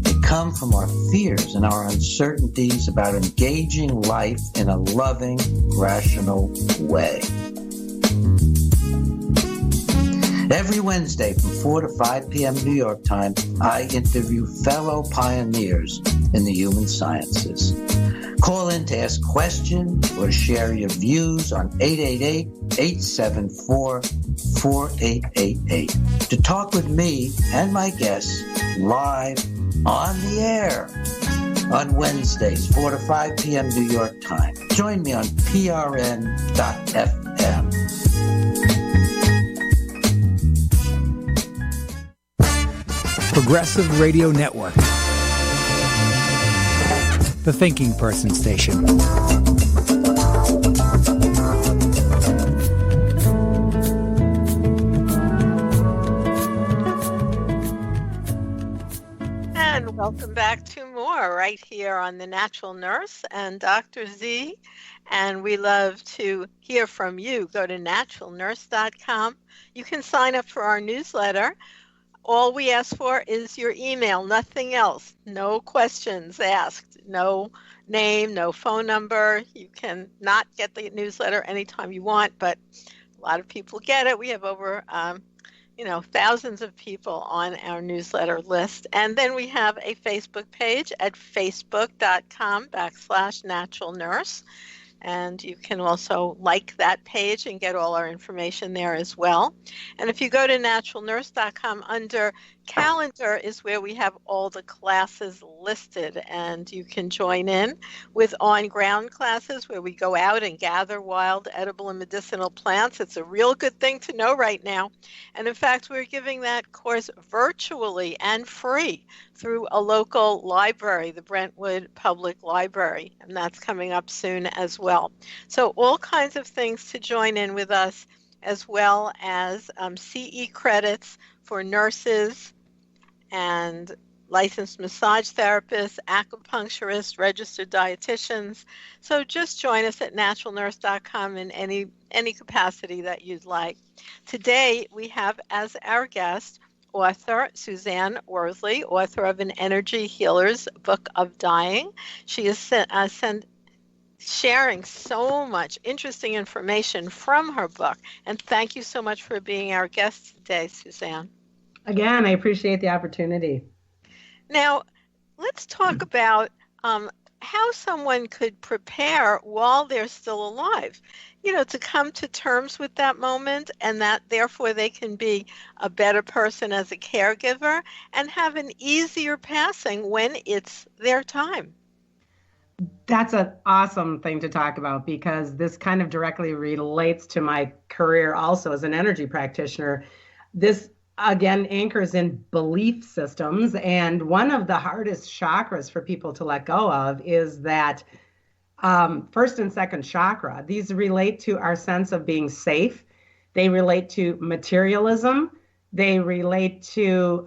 They come from our fears and our uncertainties about engaging life in a loving, rational way. Every Wednesday from 4 to 5 p.m. New York time, I interview fellow pioneers in the human sciences. Call in to ask questions or share your views on 888-874-4888. To talk with me and my guests live on the air on Wednesdays, 4 to 5 p.m. New York time. Join me on prn.fm. Progressive Radio Network. The Thinking Person Station. And welcome back to more right here on The Natural Nurse and Dr. Z. And we love to hear from you. Go to naturalnurse.com. You can sign up for our newsletter. All we ask for is your email, nothing else. No questions asked, no name, no phone number. You can not get the newsletter anytime you want, but a lot of people get it. We have over, thousands of people on our newsletter list. And then we have a Facebook page at facebook.com/naturalnurse. And you can also like that page and get all our information there as well. And if you go to naturalnurse.com, under calendar is where we have all the classes listed, and you can join in with on-ground classes where we go out and gather wild, edible, and medicinal plants. It's a real good thing to know right now. And in fact, we're giving that course virtually and free through a local library, the Brentwood Public Library, and that's coming up soon as well. So all kinds of things to join in with us, as well as CE credits for nurses and licensed massage therapists, acupuncturists, registered dietitians. So just join us at naturalnurse.com in any capacity that you'd like. Today we have as our guest author Suzanne Worthley, author of An Energy Healer's Book of Dying. She is sharing so much interesting information from her book. And thank you so much for being our guest today, Suzanne. Again, I appreciate the opportunity. Now, let's talk about how someone could prepare while they're still alive, to come to terms with that moment, and that therefore they can be a better person as a caregiver and have an easier passing when it's their time. That's an awesome thing to talk about, because this kind of directly relates to my career also as an energy practitioner. This, again, anchors in belief systems. And one of the hardest chakras for people to let go of is that first and second chakra. These relate to our sense of being safe. They relate to materialism. They relate to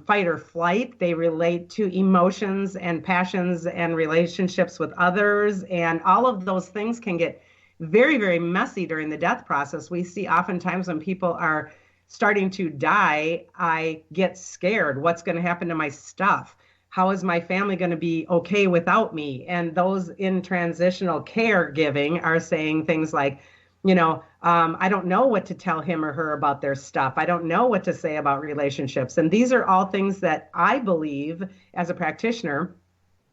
fight or flight. They relate to emotions and passions and relationships with others. And all of those things can get very, very messy during the death process. We see oftentimes when people are starting to die, I get scared. What's going to happen to my stuff? How is my family going to be okay without me? And those in transitional caregiving are saying things like, I don't know what to tell him or her about their stuff. I don't know what to say about relationships. And these are all things that I believe as a practitioner,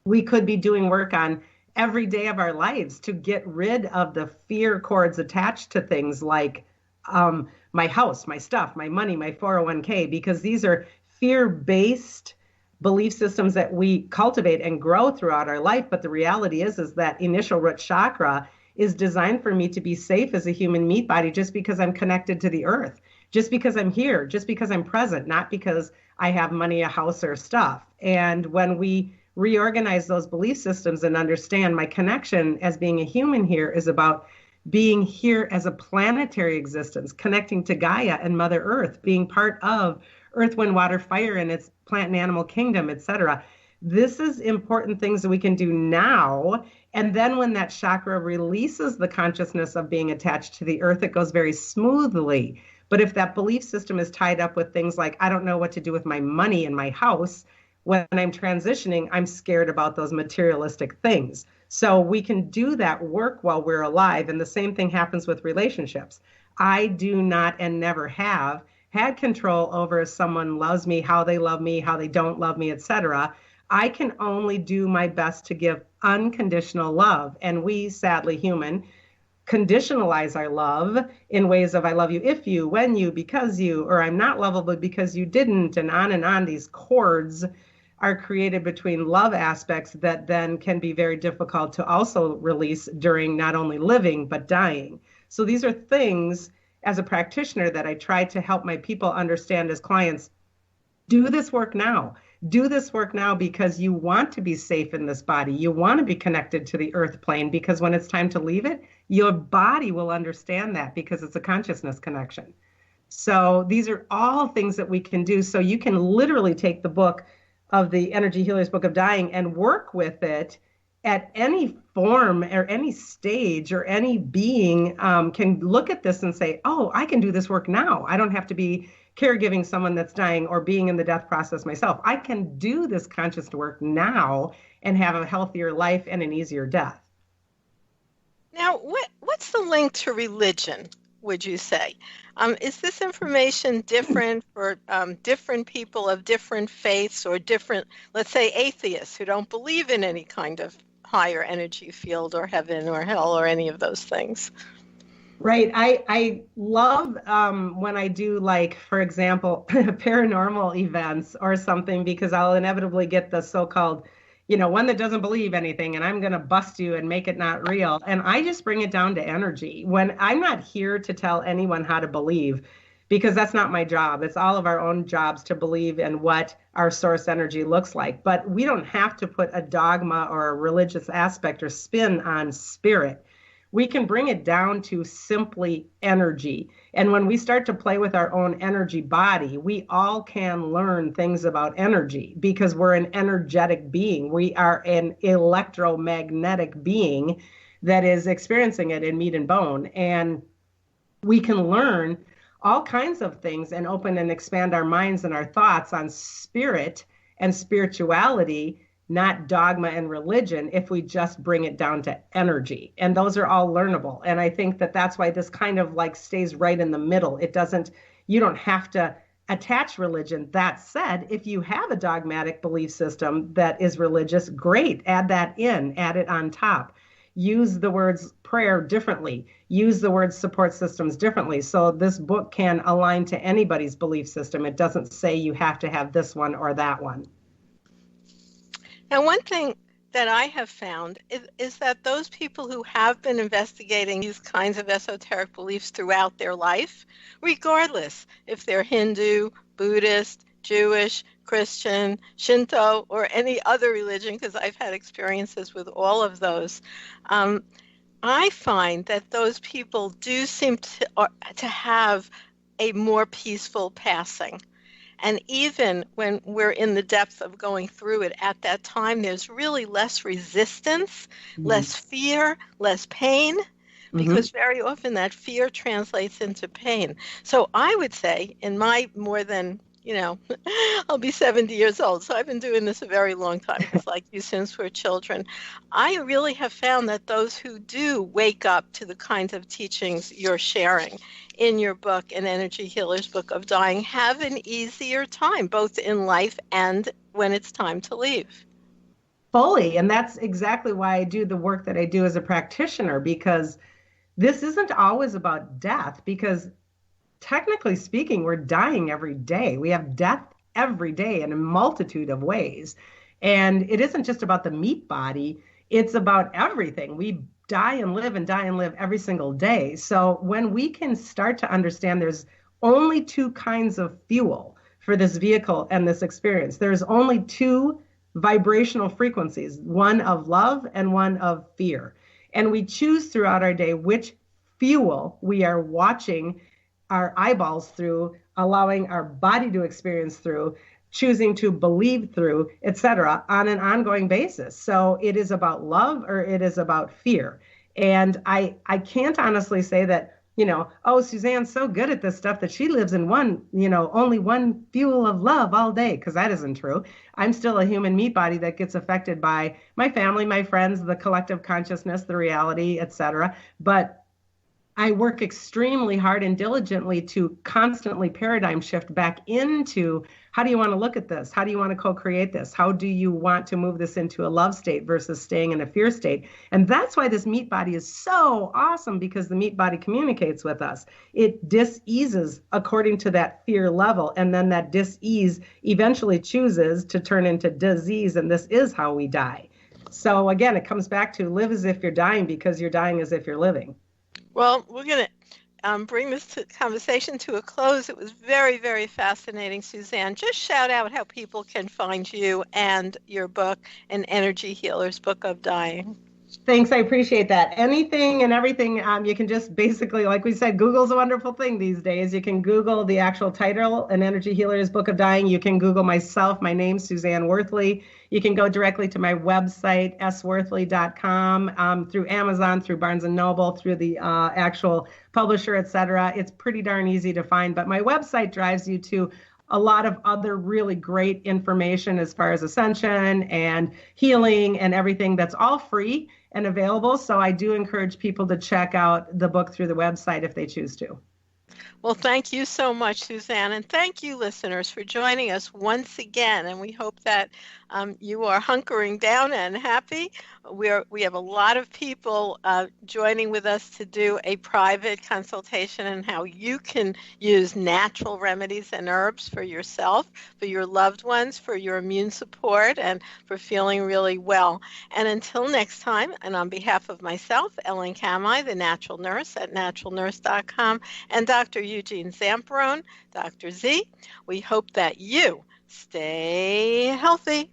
we could be doing work on every day of our lives to get rid of the fear cords attached to things like my house, my stuff, my money, my 401k, because these are fear-based belief systems that we cultivate and grow throughout our life. But the reality is that initial root chakra is designed for me to be safe as a human meat body just because I'm connected to the earth, just because I'm here, just because I'm present, not because I have money, a house, or stuff. And when we reorganize those belief systems and understand my connection as being a human here is about being here as a planetary existence, connecting to Gaia and Mother Earth, being part of Earth, Wind, Water, Fire, and its plant and animal kingdom, etc. This is important things that we can do now. And then when that chakra releases the consciousness of being attached to the earth, it goes very smoothly. But if that belief system is tied up with things like, I don't know what to do with my money in my house, when I'm transitioning, I'm scared about those materialistic things. So we can do that work while we're alive. And the same thing happens with relationships. I do not and never have had control over if someone loves me, how they love me, how they don't love me, etc. I can only do my best to give unconditional love. And we, sadly human, conditionalize our love in ways of I love you if you, when you, because you, or I'm not lovable because you didn't, and on. These cords are created between love aspects that then can be very difficult to also release during not only living, but dying. So these are things as a practitioner that I try to help my people understand as clients. Do this work now. Do this work now because you want to be safe in this body. You want to be connected to the earth plane because when it's time to leave it, your body will understand that because it's a consciousness connection. So these are all things that we can do. So you can literally take the book of the Energy Healer's Book of Dying and work with it at any form or any stage or any being can look at this and say, oh, I can do this work now. I don't have to be caregiving someone that's dying or being in the death process myself. I can do this conscious work now and have a healthier life and an easier death. Now, what's the link to religion, would you say? Is this information different for different people of different faiths or different, let's say, atheists who don't believe in any kind of higher energy field or heaven or hell or any of those things? Right. I love when I do, like, for example, paranormal events or something, because I'll inevitably get the so-called, one that doesn't believe anything, and I'm going to bust you and make it not real. And I just bring it down to energy. When I'm not here to tell anyone how to believe, because that's not my job. It's all of our own jobs to believe in what our source energy looks like. But we don't have to put a dogma or a religious aspect or spin on spirit. We can bring it down to simply energy. And when we start to play with our own energy body, we all can learn things about energy because we're an energetic being. We are an electromagnetic being that is experiencing it in meat and bone. And we can learn all kinds of things and open and expand our minds and our thoughts on spirit and spirituality, not dogma and religion, if we just bring it down to energy. And those are all learnable. And I think that that's why this kind of like stays right in the middle. You don't have to attach religion. That said, if you have a dogmatic belief system that is religious, great, add that in, add it on top. Use the words prayer differently. Use the words support systems differently. So this book can align to anybody's belief system. It doesn't say you have to have this one or that one. Now, one thing that I have found is that those people who have been investigating these kinds of esoteric beliefs throughout their life, regardless if they're Hindu, Buddhist, Jewish, Christian, Shinto, or any other religion, because I've had experiences with all of those, I find that those people do seem to have a more peaceful passing. And even when we're in the depth of going through it at that time, there's really less resistance, less fear, less pain, because very often that fear translates into pain. So I would say in my more than, I'll be 70 years old, so I've been doing this a very long time, just like you, since we're children. I really have found that those who do wake up to the kinds of teachings you're sharing in your book, An Energy Healer's Book of Dying, have an easier time, both in life and when it's time to leave. fully. And that's exactly why I do the work that I do as a practitioner, because this isn't always about death, because technically speaking, we're dying every day. We have death every day in a multitude of ways. And it isn't just about the meat body, it's about everything. We die and live every single day. So when we can start to understand there's only two kinds of fuel for this vehicle and this experience, there's only two vibrational frequencies, one of love and one of fear. And we choose throughout our day which fuel we are watching our eyeballs through, allowing our body to experience through, choosing to believe through, etc., on an ongoing basis. So it is about love or it is about fear. And I can't honestly say that, oh, Suzanne's so good at this stuff that she lives in only one fuel of love all day, because that isn't true. I'm still a human meat body that gets affected by my family, my friends, the collective consciousness, the reality, etc. But I work extremely hard and diligently to constantly paradigm shift back into, how do you want to look at this? How do you want to co-create this? How do you want to move this into a love state versus staying in a fear state? And that's why this meat body is so awesome, because the meat body communicates with us. It dis-eases according to that fear level. And then that dis-ease eventually chooses to turn into disease. And this is how we die. So again, it comes back to live as if you're dying, because you're dying as if you're living. Well, we're going to bring this conversation to a close. It was very, very fascinating, Suzanne. Just shout out how people can find you and your book, An Energy Healer's Book of Dying. Thanks. I appreciate that. Anything and everything, you can just basically, like we said, Google's a wonderful thing these days. You can Google the actual title, An Energy Healer's Book of Dying. You can Google myself, my name, Suzanne Worthley. You can go directly to my website, sworthley.com, through Amazon, through Barnes & Noble, through the actual publisher, etc. It's pretty darn easy to find. But my website drives you to a lot of other really great information as far as ascension and healing and everything that's all free and available. So I do encourage people to check out the book through the website if they choose to. Well, thank you so much, Suzanne, and thank you, listeners, for joining us once again. And we hope that you are hunkering down and happy. We have a lot of people joining with us to do a private consultation on how you can use natural remedies and herbs for yourself, for your loved ones, for your immune support, and for feeling really well. And until next time, and on behalf of myself, Ellen Kamai, the Natural Nurse at naturalnurse.com, and Dr. Eugene Zamperone, Dr. Z, we hope that you stay healthy.